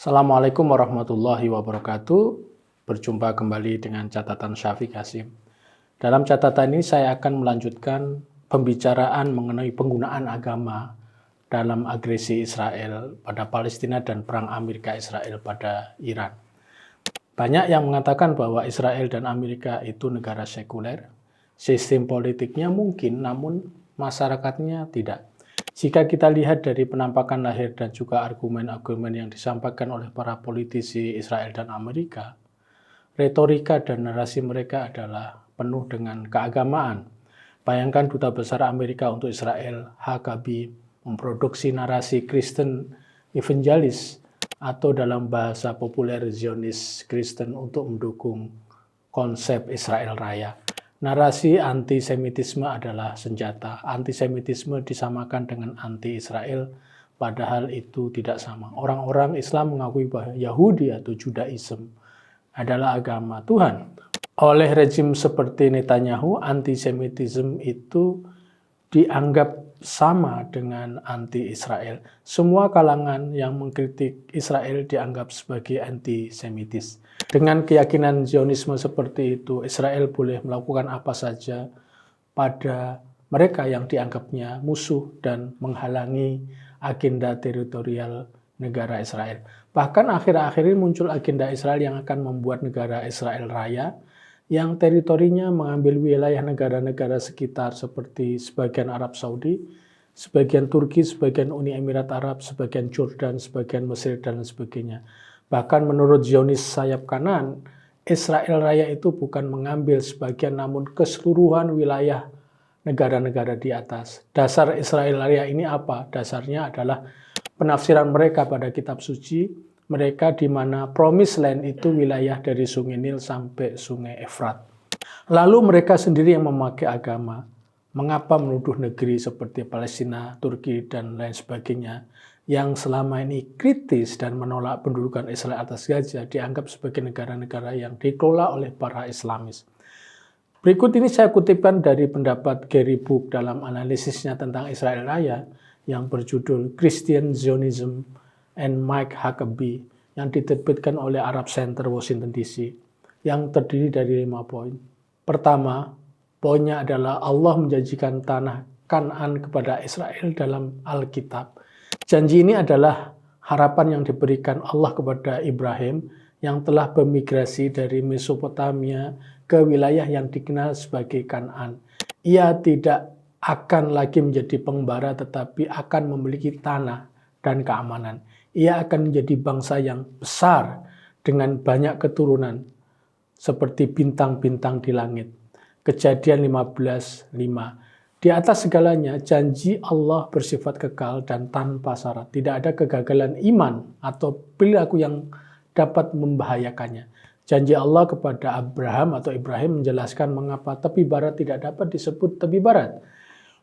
Assalamualaikum warahmatullahi wabarakatuh. Berjumpa kembali dengan catatan Syafiq Hasim. Dalam catatan ini saya akan melanjutkan pembicaraan mengenai penggunaan agama dalam agresi Israel pada Palestina dan perang Amerika Israel pada Iran. Banyak yang mengatakan bahwa Israel dan Amerika itu negara sekuler. Sistem politiknya mungkin, namun masyarakatnya tidak. Jika kita lihat dari penampakan lahir dan juga argumen-argumen yang disampaikan oleh para politisi Israel dan Amerika, retorika dan narasi mereka adalah penuh dengan keagamaan. Bayangkan Duta Besar Amerika untuk Israel, Huckabee, memproduksi narasi Kristen evangelis atau dalam bahasa populer Zionis Kristen untuk mendukung konsep Israel Raya. Narasi antisemitisme adalah senjata. Antisemitisme disamakan dengan anti-Israel, padahal itu tidak sama. Orang-orang Islam mengakui bahwa Yahudi atau Judaism adalah agama Tuhan. Oleh rejim seperti Netanyahu, antisemitisme itu dianggap sama dengan anti-Israel. Semua kalangan yang mengkritik Israel dianggap sebagai antisemitis. Dengan keyakinan Zionisme seperti itu, Israel boleh melakukan apa saja pada mereka yang dianggapnya musuh dan menghalangi agenda teritorial negara Israel. Bahkan akhir-akhir ini muncul agenda Israel yang akan membuat negara Israel Raya, yang teritorinya mengambil wilayah negara-negara sekitar seperti sebagian Arab Saudi, sebagian Turki, sebagian Uni Emirat Arab, sebagian Jordan, sebagian Mesir, dan sebagainya. Bahkan menurut Zionis sayap kanan, Israel Raya itu bukan mengambil sebagian namun keseluruhan wilayah negara-negara di atas. Dasar Israel Raya ini apa? Dasarnya adalah penafsiran mereka pada kitab suci, mereka di mana Promised Land itu wilayah dari Sungai Nil sampai Sungai Efrat. Lalu mereka sendiri yang memakai agama. Mengapa menuduh negeri seperti Palestina, Turki, dan lain sebagainya yang selama ini kritis dan menolak pendudukan Israel atas Gaza dianggap sebagai negara-negara yang dikelola oleh para Islamis. Berikut ini saya kutipkan dari pendapat Gary Book dalam analisisnya tentang Israel Raya yang berjudul Christian Zionism and Mike Huckabee yang diterbitkan oleh Arab Center Washington DC yang terdiri dari 5 poin. Pertama, poinnya adalah Allah menjanjikan tanah Kanaan kepada Israel dalam Alkitab. Janji ini adalah harapan yang diberikan Allah kepada Ibrahim yang telah bermigrasi dari Mesopotamia ke wilayah yang dikenal sebagai Kanaan. Ia tidak akan lagi menjadi pengembara tetapi akan memiliki tanah dan keamanan. Ia akan menjadi bangsa yang besar dengan banyak keturunan seperti bintang-bintang di langit. Kejadian 15:5. Di atas segalanya, janji Allah bersifat kekal dan tanpa syarat. Tidak ada kegagalan iman atau perilaku yang dapat membahayakannya. Janji Allah kepada Abraham atau Ibrahim menjelaskan mengapa tepi barat tidak dapat disebut tepi barat.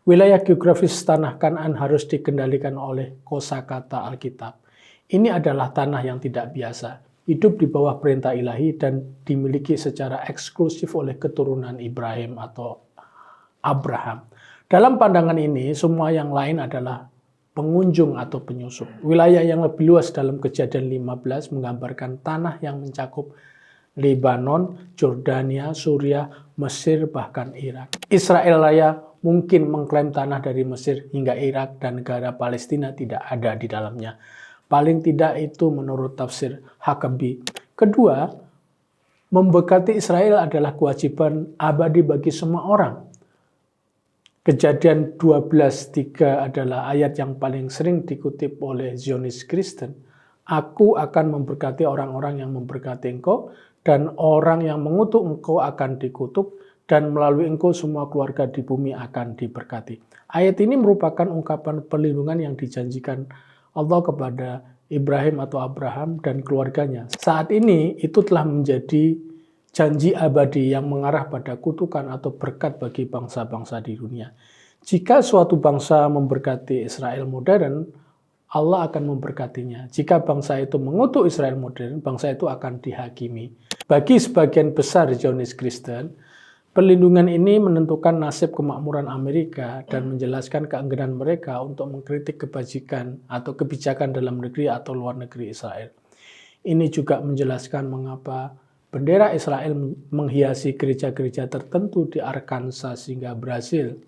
Wilayah geografis tanah Kanaan harus dikendalikan oleh kosakata Alkitab. Ini adalah tanah yang tidak biasa, hidup di bawah perintah ilahi dan dimiliki secara eksklusif oleh keturunan Ibrahim atau Abraham. Dalam pandangan ini, semua yang lain adalah pengunjung atau penyusup. Wilayah yang lebih luas dalam Kejadian 15 menggambarkan tanah yang mencakup Lebanon, Jordania, Suriah, Mesir, bahkan Irak. Israel Raya mungkin mengklaim tanah dari Mesir hingga Irak dan negara Palestina tidak ada di dalamnya. Paling tidak itu menurut tafsir Huckabee. Kedua, memberkati Israel adalah kewajiban abadi bagi semua orang. Kejadian 12:3 adalah ayat yang paling sering dikutip oleh Zionis Kristen. Aku akan memberkati orang-orang yang memberkati engkau, dan orang yang mengutuk engkau akan dikutuk, dan melalui engkau semua keluarga di bumi akan diberkati. Ayat ini merupakan ungkapan perlindungan yang dijanjikan Allah kepada Ibrahim atau Abraham dan keluarganya. Saat ini itu telah menjadi janji abadi yang mengarah pada kutukan atau berkat bagi bangsa-bangsa di dunia. Jika suatu bangsa memberkati Israel modern, Allah akan memberkatinya. Jika bangsa itu mengutuk Israel modern, bangsa itu akan dihakimi. Bagi sebagian besar Zionis Kristen, perlindungan ini menentukan nasib kemakmuran Amerika dan menjelaskan keengganan mereka untuk mengkritik kebajikan atau kebijakan dalam negeri atau luar negeri Israel. Ini juga menjelaskan mengapa bendera Israel menghiasi gereja-gereja tertentu di Arkansas hingga Brasil,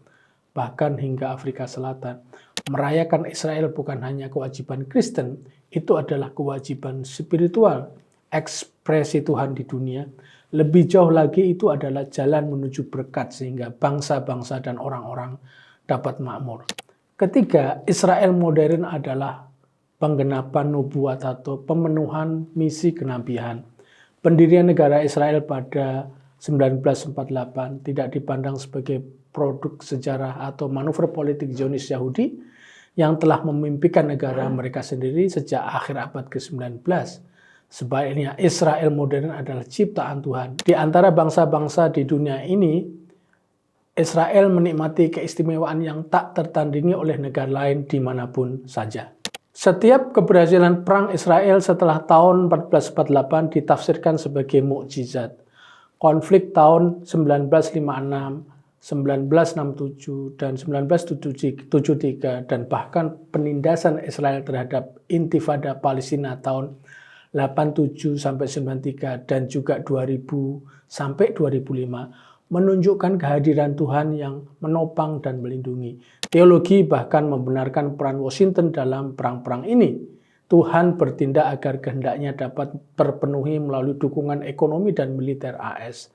bahkan hingga Afrika Selatan. Merayakan Israel bukan hanya kewajiban Kristen, itu adalah kewajiban spiritual, ekspresi Tuhan di dunia. Lebih jauh lagi itu adalah jalan menuju berkat sehingga bangsa-bangsa dan orang-orang dapat makmur. Ketiga, Israel modern adalah penggenapan nubuat atau pemenuhan misi kenabian. Pendirian negara Israel pada 1948 tidak dipandang sebagai produk sejarah atau manuver politik Zionis Yahudi yang telah memimpikan negara mereka sendiri sejak akhir abad ke-19. Sebaliknya, Israel modern adalah ciptaan Tuhan. Di antara bangsa-bangsa di dunia ini, Israel menikmati keistimewaan yang tak tertandingi oleh negara lain dimanapun saja. Setiap keberhasilan perang Israel setelah tahun 1448 ditafsirkan sebagai mukjizat. Konflik tahun 1956, 1967, dan 1973, dan bahkan penindasan Israel terhadap Intifada Palestina tahun 87-93 dan juga 2000-2005 menunjukkan kehadiran Tuhan yang menopang dan melindungi. Teologi bahkan membenarkan peran Washington dalam perang-perang ini. Tuhan bertindak agar kehendaknya dapat terpenuhi melalui dukungan ekonomi dan militer AS.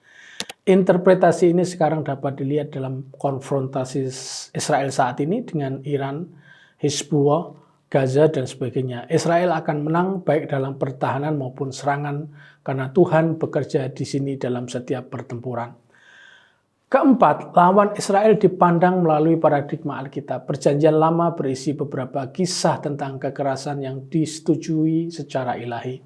Interpretasi ini sekarang dapat dilihat dalam konfrontasi Israel saat ini dengan Iran, Hizbullah, Gaza, dan sebagainya. Israel akan menang baik dalam pertahanan maupun serangan karena Tuhan bekerja di sini dalam setiap pertempuran. Keempat, lawan Israel dipandang melalui paradigma Alkitab. Perjanjian Lama berisi beberapa kisah tentang kekerasan yang disetujui secara ilahi.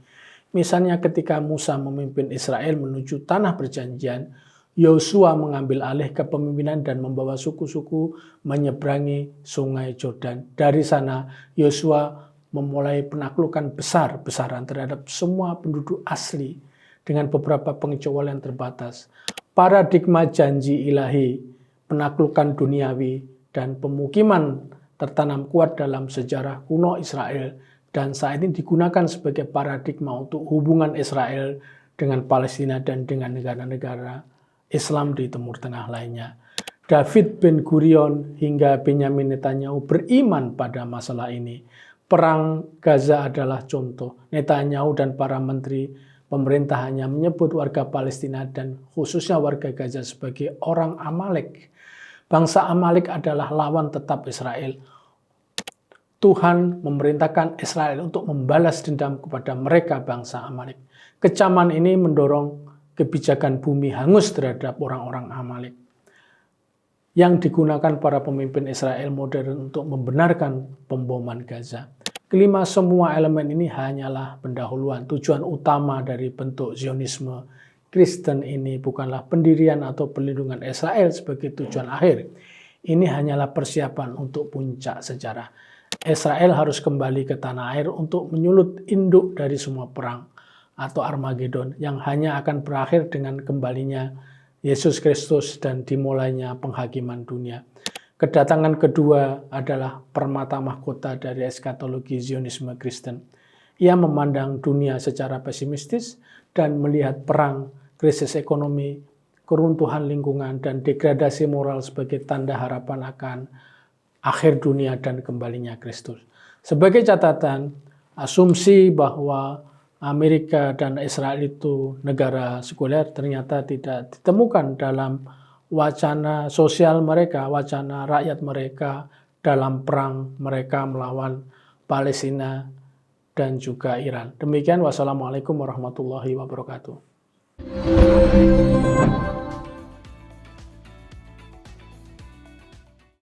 Misalnya ketika Musa memimpin Israel menuju tanah perjanjian, Yosua mengambil alih kepemimpinan dan membawa suku-suku menyeberangi sungai Yordan. Dari sana, Yosua memulai penaklukan besar-besaran terhadap semua penduduk asli dengan beberapa pengecualian terbatas. Paradigma janji ilahi, penaklukan duniawi, dan pemukiman tertanam kuat dalam sejarah kuno Israel dan saat ini digunakan sebagai paradigma untuk hubungan Israel dengan Palestina dan dengan negara-negara Islam di Timur Tengah lainnya. David Ben-Gurion hingga Benyamin Netanyahu beriman pada masalah ini. Perang Gaza adalah contoh. Netanyahu dan para menteri pemerintah hanya menyebut warga Palestina dan khususnya warga Gaza sebagai orang Amalek. Bangsa Amalek adalah lawan tetap Israel. Tuhan memerintahkan Israel untuk membalas dendam kepada mereka bangsa Amalek. Kecaman ini mendorong kebijakan bumi hangus terhadap orang-orang Amalek yang digunakan para pemimpin Israel modern untuk membenarkan pemboman Gaza. Kelima, semua elemen ini hanyalah pendahuluan. Tujuan utama dari bentuk Zionisme Kristen ini bukanlah pendirian atau perlindungan Israel sebagai tujuan akhir. Ini hanyalah persiapan untuk puncak sejarah. Israel harus kembali ke tanah air untuk menyulut induk dari semua perang atau Armageddon yang hanya akan berakhir dengan kembalinya Yesus Kristus dan dimulainya penghakiman dunia. Kedatangan kedua adalah permata mahkota dari eskatologi Zionisme Kristen. Ia memandang dunia secara pesimistis dan melihat perang, krisis ekonomi, keruntuhan lingkungan, dan degradasi moral sebagai tanda harapan akan akhir dunia dan kembalinya Kristus. Sebagai catatan, asumsi bahwa Amerika dan Israel itu negara sekuler ternyata tidak ditemukan dalam wacana sosial mereka, wacana rakyat mereka dalam perang mereka melawan Palestina dan juga Iran. Demikian, wassalamualaikum warahmatullahi wabarakatuh.